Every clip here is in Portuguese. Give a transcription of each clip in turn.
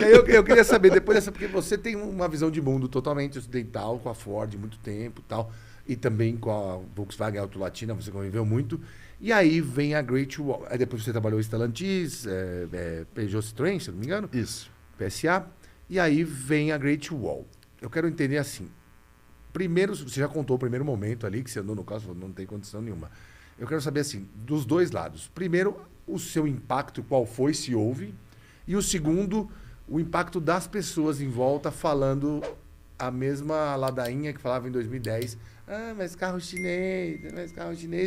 Eu queria saber, depois dessa, porque você tem uma visão de mundo totalmente ocidental, com a Ford muito tempo e tal, e também com a Volkswagen Auto Latina, você conviveu muito. E aí vem a Great Wall. Aí depois você trabalhou em Stellantis, Peugeot Citroën, se eu não me engano, Isso. PSA. E aí vem a Great Wall. Eu quero entender assim. Primeiro, você já contou o primeiro momento ali, que você andou no carro, falou, não tem condição nenhuma. Eu quero saber assim, dos dois lados. Primeiro, o seu impacto, qual foi, se houve. E o segundo, o impacto das pessoas em volta falando a mesma ladainha que falava em 2010. Ah, mas carro chinês.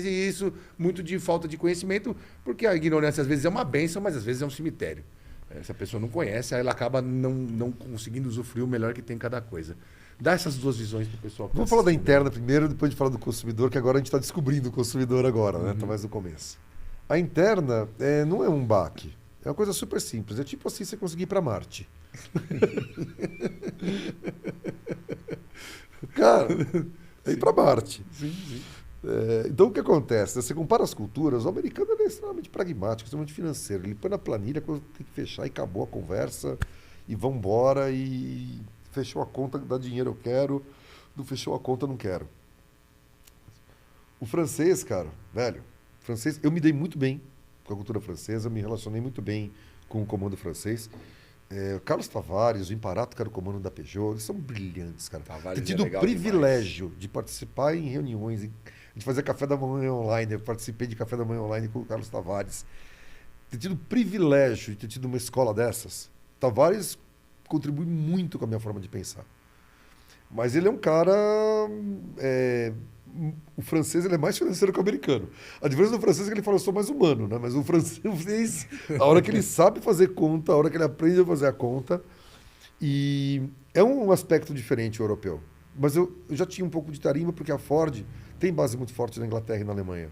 E isso, muito de falta de conhecimento, porque a ignorância às vezes é uma bênção, mas às vezes é um cemitério. Se a pessoa não conhece, aí ela acaba não conseguindo usufruir o melhor que tem em cada coisa. Dá essas duas visões para o pessoal que está Vamos falar da assistindo. interna primeiro, depois de falar do consumidor, que agora a gente está descobrindo o consumidor agora, né? Tá mais no começo. A interna não é um baque. É uma coisa super simples. É tipo assim, você conseguir ir para Marte. Cara, é ir para Marte. Sim, sim. Então, o que acontece? Você compara as culturas, o americano ele é extremamente pragmático, extremamente financeiro. Ele põe na planilha quando tem que fechar e acabou a conversa e vão embora e fechou a conta, dá dinheiro, eu quero. Não fechou a conta, não quero. O francês, cara, velho, francês, eu me dei muito bem com a cultura francesa, me relacionei muito bem com o comando francês. O Carlos Tavares, o Imparato, que era o comando da Peugeot, eles são brilhantes, cara. Tavares Ter é tido o legal privilégio de participar em reuniões, de fazer café da manhã online, eu participei de café da manhã online com o Carlos Tavares. Ter tido o privilégio de ter tido uma escola dessas, Tavares contribui muito com a minha forma de pensar. Mas ele é um cara. é, o francês ele é mais financeiro que o americano. A diferença do francês é que ele fala, eu sou mais humano, né? Mas o francês, a hora que ele sabe fazer conta, a hora que ele aprende a fazer a conta. E é um aspecto diferente o europeu. Mas eu já tinha um pouco de tarimba, porque a Ford tem base muito forte na Inglaterra e na Alemanha.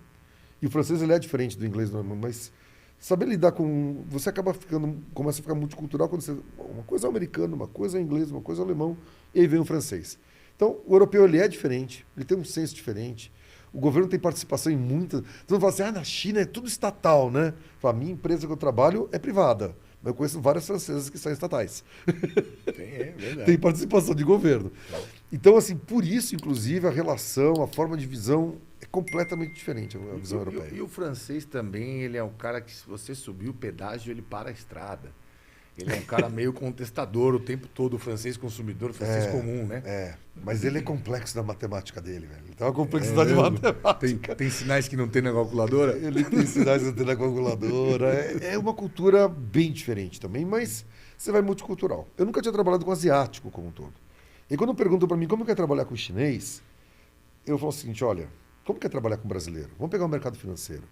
E o francês ele é diferente do inglês e do alemão, mas saber lidar com. Você acaba ficando. Começa a ficar multicultural quando você. Uma coisa é americano, uma coisa é inglês, uma coisa é alemão, e aí vem o francês. Então, o europeu ele é diferente, ele tem um senso diferente. O governo tem participação em muitas. Então, fala assim, na China é tudo estatal, né? Fala, a minha empresa que eu trabalho é privada. Mas eu conheço várias francesas que são estatais. É Tem verdade. participação de governo. Então, assim, por isso, inclusive, a relação, a forma de visão é completamente diferente a visão europeia. E o francês também, ele é um cara que se você subir o pedágio, ele para a estrada. Ele é um cara meio contestador o tempo todo, o francês consumidor, o francês comum, né? Mas ele é complexo na matemática dele, velho. Ele tem uma É complexidade mesmo? matemática. Tem sinais que não tem na calculadora? Ele tem sinais de na calculadora. É uma cultura bem diferente também, mas você vai multicultural. Eu nunca tinha trabalhado com asiático como um todo. E quando perguntam para mim como que é trabalhar com chinês, eu falo o seguinte, olha, como que é trabalhar com brasileiro? Vamos pegar o mercado financeiro.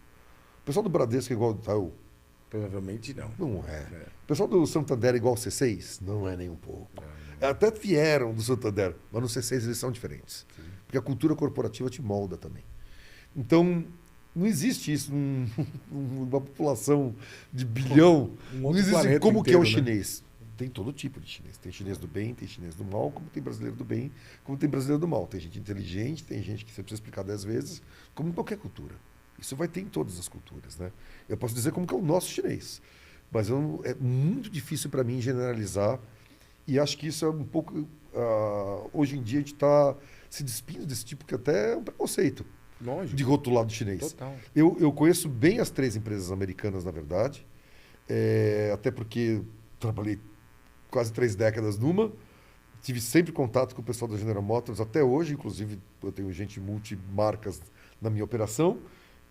O pessoal do Bradesco é igual ao Itaú? Provavelmente não. Não é. O pessoal do Santander é igual ao C6? Não é nem um pouco. Até vieram do Santander, mas no C6 eles são diferentes. Porque a cultura corporativa te molda também. Então, não existe isso numa população de bilhão. Um Não outro existe planeta como que é o inteiro, né? chinês. Tem todo tipo de chinês. Tem chinês do bem, tem chinês do mal, como tem brasileiro do bem, como tem brasileiro do mal. Tem gente inteligente, tem gente que você precisa explicar 10 vezes, como em qualquer cultura. Isso vai ter em todas as culturas, né? Eu posso dizer como que é o nosso chinês, mas é muito difícil para mim generalizar e acho que isso é um pouco... hoje em dia a gente está se despindo desse tipo que até é um preconceito Lógico. de rotulado chinês. Total. Eu conheço bem as 3 empresas americanas, na verdade, até porque trabalhei quase 3 décadas numa, tive sempre contato com o pessoal da General Motors, até hoje, inclusive eu tenho gente multimarcas na minha operação,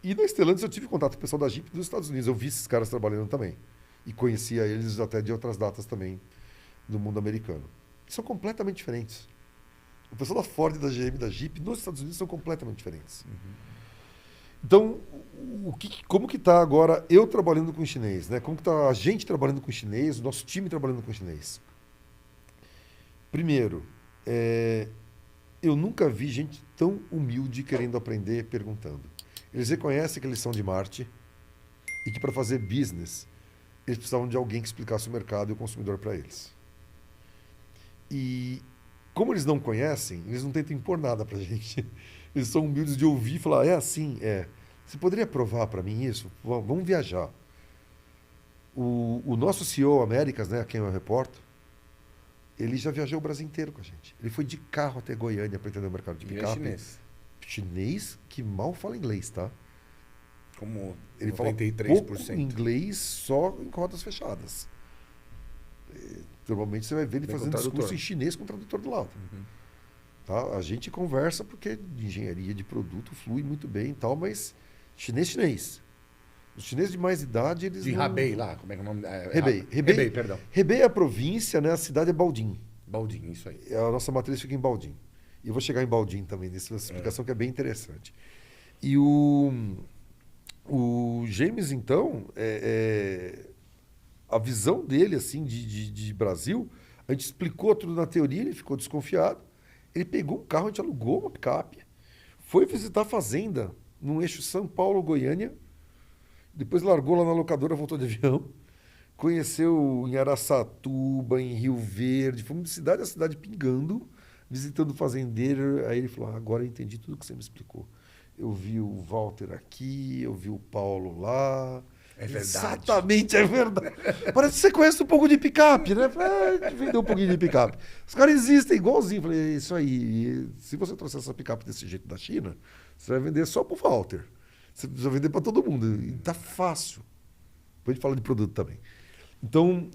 e na Stellantis eu tive contato com o pessoal da Jeep dos Estados Unidos, eu vi esses caras trabalhando também, e conhecia eles até de outras datas também no mundo americano. São completamente diferentes. O pessoal da Ford, da GM, da Jeep, nos Estados Unidos são completamente diferentes. Então, como que está agora eu trabalhando com chinês, né? Como que está a gente trabalhando com chinês, o nosso time trabalhando com chinês? Primeiro, eu nunca vi gente tão humilde querendo aprender, perguntando. Eles reconhecem que eles são de Marte e que para fazer business eles precisavam de alguém que explicasse o mercado e o consumidor para eles. E como eles não conhecem, eles não tentam impor nada para a gente. Eles são humildes de ouvir e falar, é assim, é. Você poderia provar para mim isso? Vamos viajar. O nosso CEO Américas, né, a quem eu reporto, Ele já viajou o Brasil inteiro com a gente. Ele foi de carro até Goiânia para entender o mercado de Ele é picape. chinês. Chinês que mal fala inglês, tá? Como Ele fala 93%. pouco inglês só em rodas fechadas. Normalmente você vai ver ele Vem com fazendo discurso tradutor. em chinês com o tradutor do lado. Tá? A gente conversa porque engenharia de produto flui muito bem e tal, mas chinês. Os chineses de mais idade, eles De não... Rabei lá, como é que é o nome? Hebei, Perdão. Hebei é a província, né? A cidade é Baldim. Baldinho, isso aí. A nossa matriz fica em Baldim. E eu vou chegar em Baldim também, nessa explicação que é bem interessante. E o James, então, a visão dele, assim, de Brasil, a gente explicou tudo na teoria, ele ficou desconfiado. Ele pegou um carro, a gente alugou uma picape, foi visitar a fazenda, no eixo São Paulo-Goiânia, depois largou lá na locadora, voltou de avião, conheceu em Araçatuba, em Rio Verde, fomos de cidade a cidade pingando, visitando o fazendeiro. Aí ele falou, agora eu entendi tudo que você me explicou. Eu vi o Walter aqui, eu vi o Paulo lá. É verdade. Exatamente, é verdade. Parece que você conhece um pouco de picape, né? A gente vendeu um pouquinho de picape. Os caras existem igualzinho. Falei, é isso aí. E se você trouxer essa picape desse jeito da China, você vai vender só pro Walter. Você vai vender para todo mundo. E tá fácil. Depois a gente fala de produto também. Então,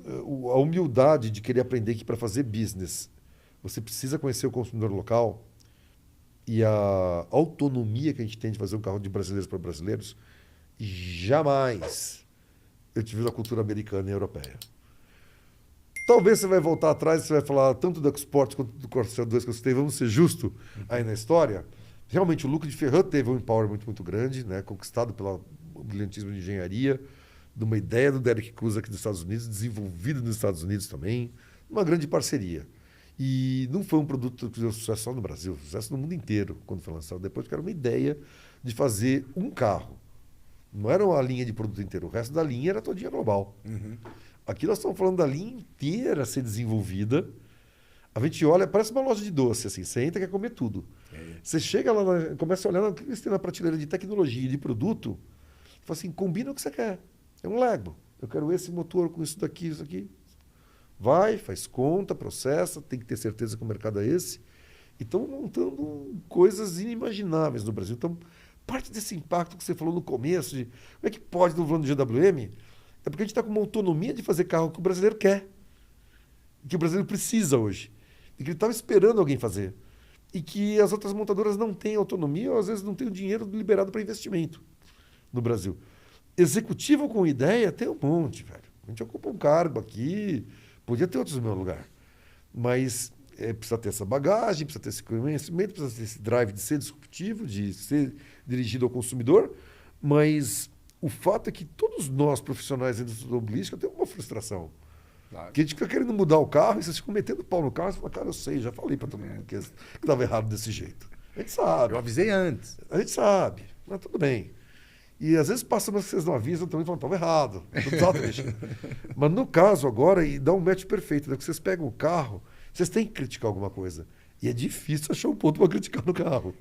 a humildade de querer aprender que para fazer business, você precisa conhecer o consumidor local e a autonomia que a gente tem de fazer um carro de brasileiros para brasileiros, jamais eu tive na cultura americana e europeia. Talvez você vai voltar atrás e você vai falar tanto do Export quanto do Corsair 2 que eu citei, vamos ser justos aí na história. Realmente, o lucro de Ferrand teve um empowerment muito grande, né, conquistado pelo brilhantismo de engenharia, de uma ideia do Derek Cruz aqui dos Estados Unidos, desenvolvido nos Estados Unidos também, uma grande parceria. E não foi um produto que deu sucesso só no Brasil, sucesso no mundo inteiro quando foi lançado. Depois que era uma ideia de fazer um carro. Não era uma linha de produto inteiro, o resto da linha era todinha global. Aqui nós estamos falando da linha inteira a ser desenvolvida. A gente olha, parece uma loja de doce, assim, você entra e quer comer tudo. Você chega lá, começa a olhar o que você tem na prateleira de tecnologia e de produto, fala assim, combina o que você quer. É um Lego. Eu quero esse motor com isso daqui, isso aqui. Vai, faz conta, processa, tem que ter certeza que o mercado é esse. E estão montando coisas inimagináveis no Brasil. Então, parte desse impacto que você falou no começo, de como é que pode no plano de GWM, é porque a gente está com uma autonomia de fazer carro que o brasileiro quer, que o brasileiro precisa hoje, e que ele estava esperando alguém fazer. E que as outras montadoras não têm autonomia ou às vezes não têm o dinheiro liberado para investimento no Brasil. Executivo com ideia tem um monte, velho. A gente ocupa um cargo aqui, podia ter outros no meu lugar. Mas precisa ter essa bagagem, precisa ter esse conhecimento, precisa ter esse drive de ser disruptivo, de ser dirigido ao consumidor. Mas o fato é que todos nós, profissionais da indústria automobilística, temos uma frustração. Claro. Que a gente fica querendo mudar o carro e vocês ficam metendo pau no carro e você fala, cara, eu sei, já falei para todo mundo que estava errado desse jeito. A gente sabe. Eu avisei antes. A gente sabe, mas tudo bem. E às vezes passa, mas vocês não avisam também, falam, estava errado. Não precisava ter deixado. Mas no caso agora, e dá um match perfeito, né? Que vocês pegam o carro, vocês têm que criticar alguma coisa. E é difícil achar um ponto para criticar no carro.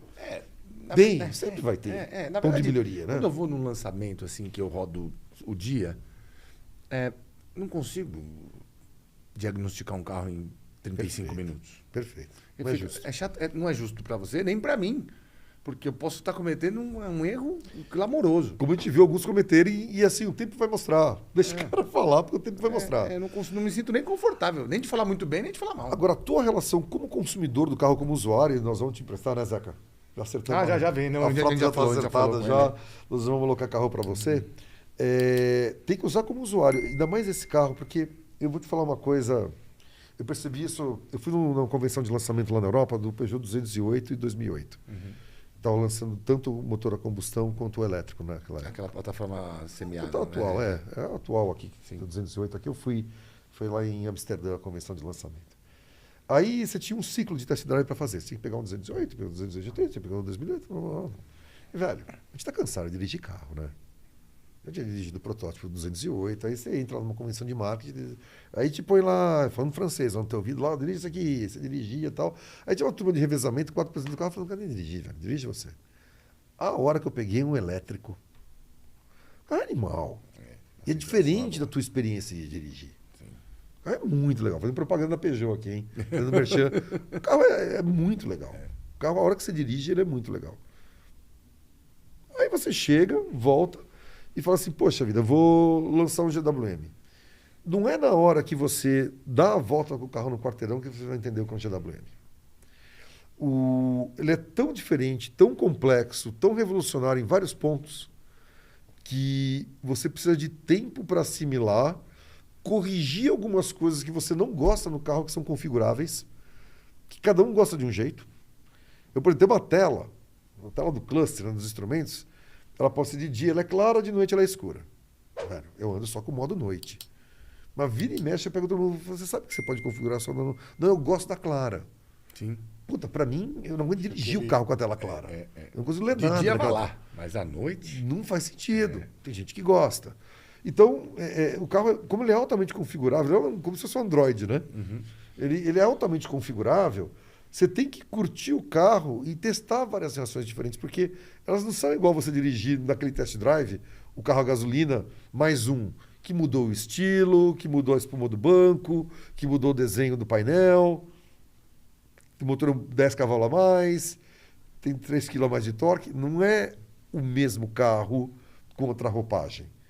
Sempre vai ter na ponto verdade, de melhoria, né? Quando eu vou num lançamento assim, que eu rodo o dia, não consigo diagnosticar um carro em 35 minutos. Perfeito. Eu Não é fico- justo. é chato, não é justo para você, nem para mim. Porque eu posso estar cometendo um erro clamoroso. Como a gente viu alguns cometerem, e assim, o tempo vai mostrar. Deixa o cara falar, porque o tempo vai mostrar. Eu não me sinto nem confortável, nem de falar muito bem, nem de falar mal. Agora, a tua relação como consumidor do carro, como usuário, nós vamos te emprestar, né, Zeca? Já acertamos. Já vem. Não, A frota já está falou, acertada, com já. ele. Nós vamos colocar carro para você. Tem que usar como usuário, ainda mais esse carro, porque eu vou te falar uma coisa. Eu percebi isso. Eu fui numa convenção de lançamento lá na Europa do Peugeot 208 e 2008. Estava lançando tanto o motor a combustão quanto o elétrico naquela época. Aquela plataforma semiada. Tá atual, né? é a atual aqui. Sim. Do 208 aqui, foi lá em Amsterdã, a convenção de lançamento. Aí você tinha um ciclo de test drive para fazer. Você tinha que pegar um 208, pegar um 208 GT, tinha que pegar um 2008. Blá, blá, blá. E, velho, a gente está cansado de dirigir carro, né? Eu tinha dirigido o protótipo 208, aí você entra numa convenção de marketing, aí te põe lá, falando francês, no teu ouvido lá, dirige isso aqui, você dirigia e tal. Aí tinha uma turma de revezamento, 4 pessoas do carro, falando, não quero nem dirigir, velho, dirige você. A hora que eu peguei um elétrico, cara, animal. E é diferente da tua experiência de dirigir. Sim. O carro é muito legal. Fazendo propaganda da Peugeot aqui, hein? Fazendo merchan. O carro é muito legal. O carro, a hora que você dirige, ele é muito legal. Aí você chega, volta e fala assim, poxa vida, eu vou lançar um GWM. Não é na hora que você dá a volta com o carro no quarteirão que você vai entender o que é um GWM. Ele é tão diferente, tão complexo, tão revolucionário em vários pontos, que você precisa de tempo para assimilar, corrigir algumas coisas que você não gosta no carro, que são configuráveis, que cada um gosta de um jeito. Eu, por exemplo, tenho uma tela do cluster, né, dos instrumentos, ela pode ser de dia, ela é clara, de noite ela é escura. Velho, eu ando só com o modo noite. Mas vira e mexe, eu pergunto todo mundo, você sabe que você pode configurar só no... Não, eu gosto da clara. Sim. Puta, pra mim, eu não aguento dirigir o carro com a tela clara. Eu não consigo ler De nada. dia vai naquela- lá, mas à noite... Não faz sentido. Tem gente que gosta. Então, o carro, como ele é altamente configurável, ele é como se fosse um Android, né? Ele é altamente configurável. Você tem que curtir o carro e testar várias reações diferentes, porque elas não são igual você dirigir naquele test drive, o carro a gasolina mais um, que mudou o estilo, que mudou a espuma do banco, que mudou o desenho do painel, o motor 10 cavalos a mais, tem 3 kg a mais de torque. Não é o mesmo carro com outra roupagem.